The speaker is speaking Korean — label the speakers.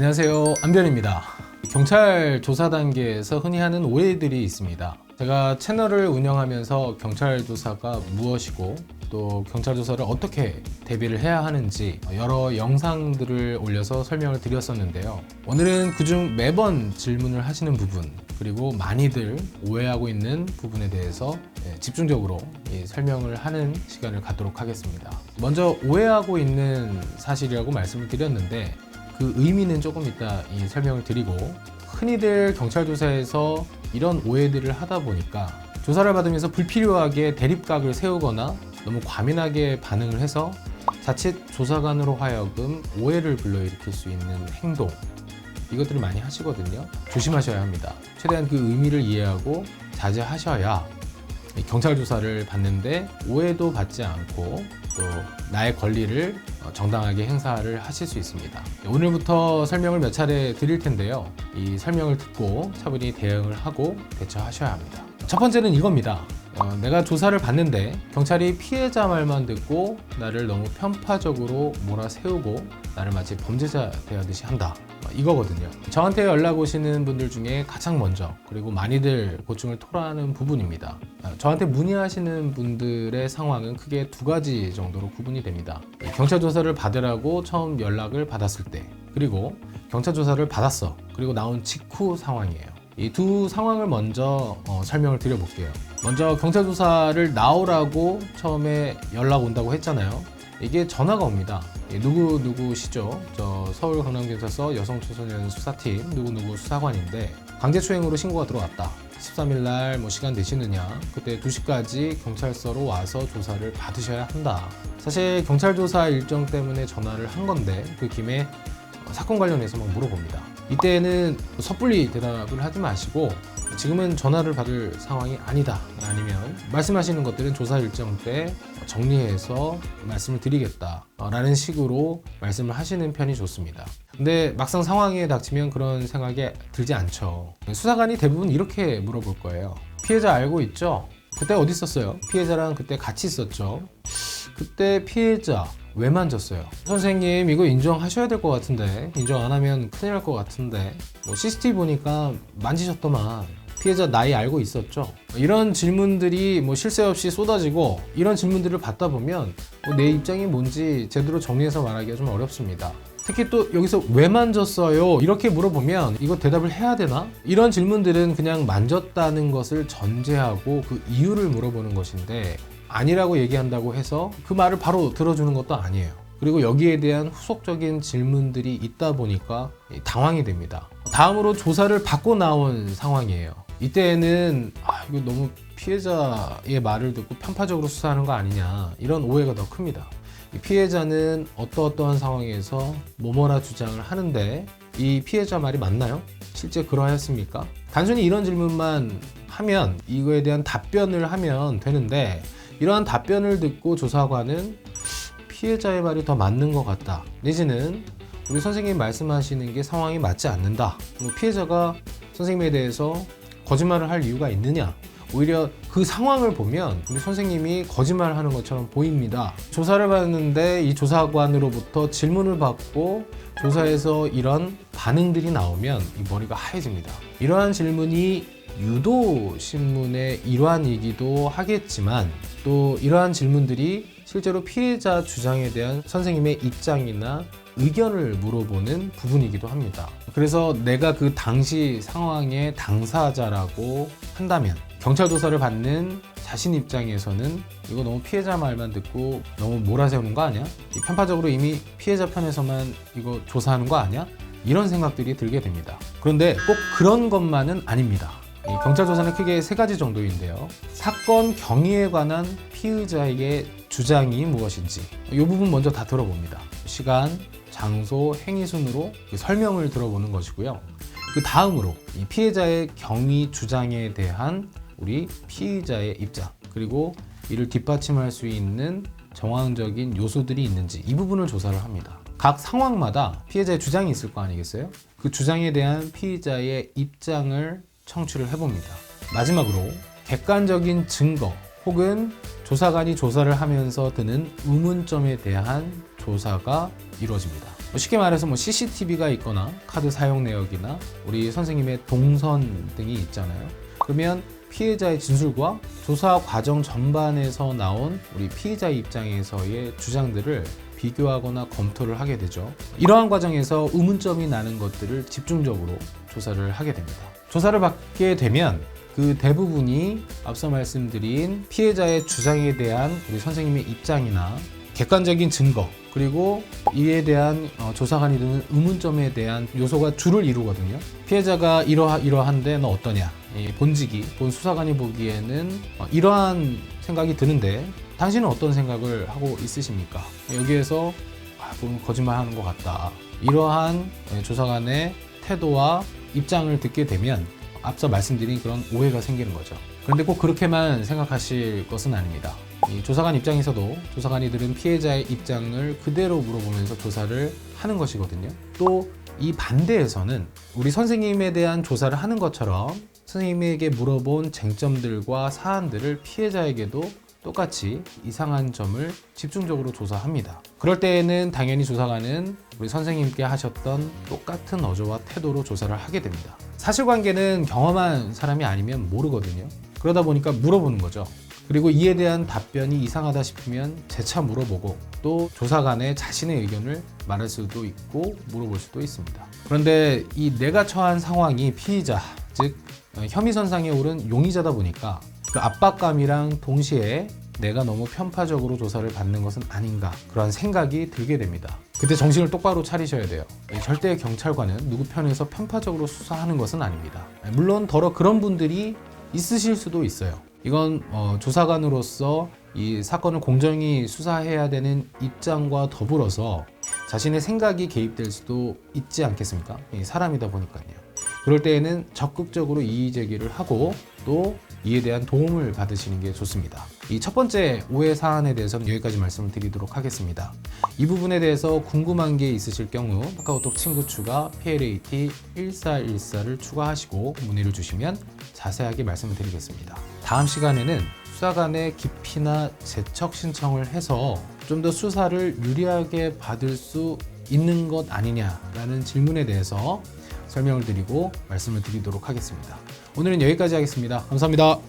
Speaker 1: 안녕하세요, 안변입니다. 경찰 조사 단계에서 흔히 하는 오해들이 있습니다. 제가 채널을 운영하면서 경찰 조사가 무엇이고 또 경찰 조사를 어떻게 대비를 해야 하는지 여러 영상들을 올려서 설명을 드렸었는데요. 오늘은 그중 매번 질문을 하시는 부분, 그리고 많이들 오해하고 있는 부분에 대해서 집중적으로 설명을 하는 시간을 갖도록 하겠습니다. 먼저 오해하고 있는 사실이라고 말씀을 드렸는데 그 의미는 조금 이따 설명을 드리고, 흔히들 경찰 조사에서 이런 오해들을 하다 보니까 조사를 받으면서 불필요하게 대립각을 세우거나 너무 과민하게 반응을 해서 자칫 조사관으로 하여금 오해를 불러일으킬 수 있는 행동, 이것들을 많이 하시거든요. 조심하셔야 합니다. 최대한 그 의미를 이해하고 자제하셔야 경찰 조사를 받는데 오해도 받지 않고 또 나의 권리를 정당하게 행사를 하실 수 있습니다. 오늘부터 설명을 몇 차례 드릴 텐데요. 이 설명을 듣고 차분히 대응을 하고 대처하셔야 합니다. 첫 번째는 이겁니다. 내가 조사를 받는데 경찰이 피해자 말만 듣고 나를 너무 편파적으로 몰아세우고 나를 마치 범죄자 대하듯이 한다, 이거거든요. 저한테 연락 오시는 분들 중에 가장 먼저, 그리고 많이들 고충을 토로하는 부분입니다. 저한테 문의하시는 분들의 상황은 크게 두 가지 정도로 구분이 됩니다. 경찰 조사를 받으라고 처음 연락을 받았을 때, 그리고 경찰 조사를 받았어, 그리고 나온 직후 상황이에요. 이 두 상황을 먼저 설명을 드려볼게요. 먼저 경찰 조사를 나오라고 처음에 연락 온다고 했잖아요. 이게 전화가 옵니다. 누구시죠? 저 서울 강남경찰서 여성청소년 수사팀 누구누구 수사관인데 강제추행으로 신고가 들어왔다. 13일날 시간 되시느냐? 그때 2시까지 경찰서로 와서 조사를 받으셔야 한다. 사실 경찰 조사 일정 때문에 전화를 한 건데 그 김에 사건 관련해서 막 물어봅니다. 이때는 섣불리 대답을 하지 마시고 지금은 전화를 받을 상황이 아니다, 아니면 말씀하시는 것들은 조사 일정 때 정리해서 말씀을 드리겠다 라는 식으로 말씀을 하시는 편이 좋습니다. 근데 막상 상황에 닥치면 그런 생각이 들지 않죠. 수사관이 대부분 이렇게 물어볼 거예요. 피해자 알고 있죠? 그때 어디 있었어요? 피해자랑 그때 같이 있었죠? 그때 피해자 왜 만졌어요? 선생님, 이거 인정하셔야 될 것 같은데, 인정 안 하면 큰일 날 것 같은데, CCTV 보니까 만지셨더만, 피해자 나이 알고 있었죠? 이런 질문들이 쉴 새 없이 쏟아지고, 이런 질문들을 받다 보면 내 입장이 뭔지 제대로 정리해서 말하기가 좀 어렵습니다. 특히 또 여기서 왜 만졌어요? 이렇게 물어보면 이거 대답을 해야 되나? 이런 질문들은 그냥 만졌다는 것을 전제하고 그 이유를 물어보는 것인데, 아니라고 얘기한다고 해서 그 말을 바로 들어주는 것도 아니에요. 그리고 여기에 대한 후속적인 질문들이 있다 보니까 당황이 됩니다. 다음으로 조사를 받고 나온 상황이에요. 이때는 이거 너무 피해자의 말을 듣고 편파적으로 수사하는 거 아니냐, 이런 오해가 더 큽니다. 피해자는 어떠한 상황에서 뭐뭐라 주장을 하는데 이 피해자 말이 맞나요? 실제 그러했습니까? 단순히 이런 질문만 하면 이거에 대한 답변을 하면 되는데, 이러한 답변을 듣고 조사관은 피해자의 말이 더 맞는 것 같다, 내지는 우리 선생님이 말씀하시는 게 상황이 맞지 않는다, 피해자가 선생님에 대해서 거짓말을 할 이유가 있느냐, 오히려 그 상황을 보면 우리 선생님이 거짓말을 하는 것처럼 보입니다. 조사를 받는데 이 조사관으로부터 질문을 받고 조사에서 이런 반응들이 나오면 이 머리가 하얘집니다. 이러한 질문이 유도신문의 일환이기도 하겠지만, 또 이러한 질문들이 실제로 피해자 주장에 대한 선생님의 입장이나 의견을 물어보는 부분이기도 합니다. 그래서 내가 그 당시 상황의 당사자라고 한다면 경찰 조사를 받는 자신 입장에서는 이거 너무 피해자 말만 듣고 너무 몰아세우는 거 아니야? 편파적으로 이미 피해자 편에서만 이거 조사하는 거 아니야? 이런 생각들이 들게 됩니다. 그런데 꼭 그런 것만은 아닙니다. 경찰 조사는 크게 세 가지 정도인데요. 사건 경위에 관한 피의자에게 주장이 무엇인지, 이 부분 먼저 다 들어봅니다. 시간, 장소, 행위 순으로 설명을 들어보는 것이고요. 그 다음으로 이 피해자의 경위 주장에 대한 우리 피의자의 입장, 그리고 이를 뒷받침할 수 있는 정황적인 요소들이 있는지, 이 부분을 조사를 합니다. 각 상황마다 피해자의 주장이 있을 거 아니겠어요? 그 주장에 대한 피의자의 입장을 청취를 해봅니다. 마지막으로 객관적인 증거 혹은 조사관이 조사를 하면서 드는 의문점에 대한 조사가 이루어집니다. 쉽게 말해서 CCTV가 있거나 카드 사용 내역이나 우리 선생님의 동선 등이 있잖아요. 그러면 피해자의 진술과 조사 과정 전반에서 나온 우리 피의자 입장에서의 주장들을 비교하거나 검토를 하게 되죠. 이러한 과정에서 의문점이 나는 것들을 집중적으로 조사를 하게 됩니다. 조사를 받게 되면 그 대부분이 앞서 말씀드린 피해자의 주장에 대한 우리 선생님의 입장이나 객관적인 증거, 그리고 이에 대한 조사관이 드는 의문점에 대한 요소가 주를 이루거든요. 피해자가 이러한데 너 어떠냐? 본 수사관이 보기에는 이러한 생각이 드는데 당신은 어떤 생각을 하고 있으십니까? 여기에서 보면 거짓말하는 것 같다. 이러한 조사관의 태도와 입장을 듣게 되면 앞서 말씀드린 그런 오해가 생기는 거죠. 그런데 꼭 그렇게만 생각하실 것은 아닙니다. 이 조사관 입장에서도 조사관이 들은 피해자의 입장을 그대로 물어보면서 조사를 하는 것이거든요. 또 이 반대에서는 우리 선생님에 대한 조사를 하는 것처럼 선생님에게 물어본 쟁점들과 사안들을 피해자에게도 똑같이 이상한 점을 집중적으로 조사합니다. 그럴 때에는 당연히 조사관은 우리 선생님께 하셨던 똑같은 어조와 태도로 조사를 하게 됩니다. 사실관계는 경험한 사람이 아니면 모르거든요. 그러다 보니까 물어보는 거죠. 그리고 이에 대한 답변이 이상하다 싶으면 재차 물어보고 또 조사관의 자신의 의견을 말할 수도 있고 물어볼 수도 있습니다. 그런데 이 내가 처한 상황이 피의자, 즉 혐의선상에 오른 용의자다 보니까 그 압박감이랑 동시에 내가 너무 편파적으로 조사를 받는 것은 아닌가, 그런 생각이 들게 됩니다. 그때 정신을 똑바로 차리셔야 돼요. 절대 경찰관은 누구 편에서 편파적으로 수사하는 것은 아닙니다. 물론 더러 그런 분들이 있으실 수도 있어요. 이건 조사관으로서 이 사건을 공정히 수사해야 되는 입장과 더불어서 자신의 생각이 개입될 수도 있지 않겠습니까? 사람이다 보니까요. 그럴 때에는 적극적으로 이의 제기를 하고 또 이에 대한 도움을 받으시는 게 좋습니다. 이 첫 번째 오해 사안에 대해서는 여기까지 말씀을 드리도록 하겠습니다. 이 부분에 대해서 궁금한 게 있으실 경우 카카오톡 친구 추가 PLAT 1414를 추가하시고 문의를 주시면 자세하게 말씀을 드리겠습니다. 다음 시간에는 수사관의 기피나 재척 신청을 해서 좀 더 수사를 유리하게 받을 수 있는 것 아니냐라는 질문에 대해서 설명을 드리고 말씀을 드리도록 하겠습니다. 오늘은 여기까지 하겠습니다. 감사합니다.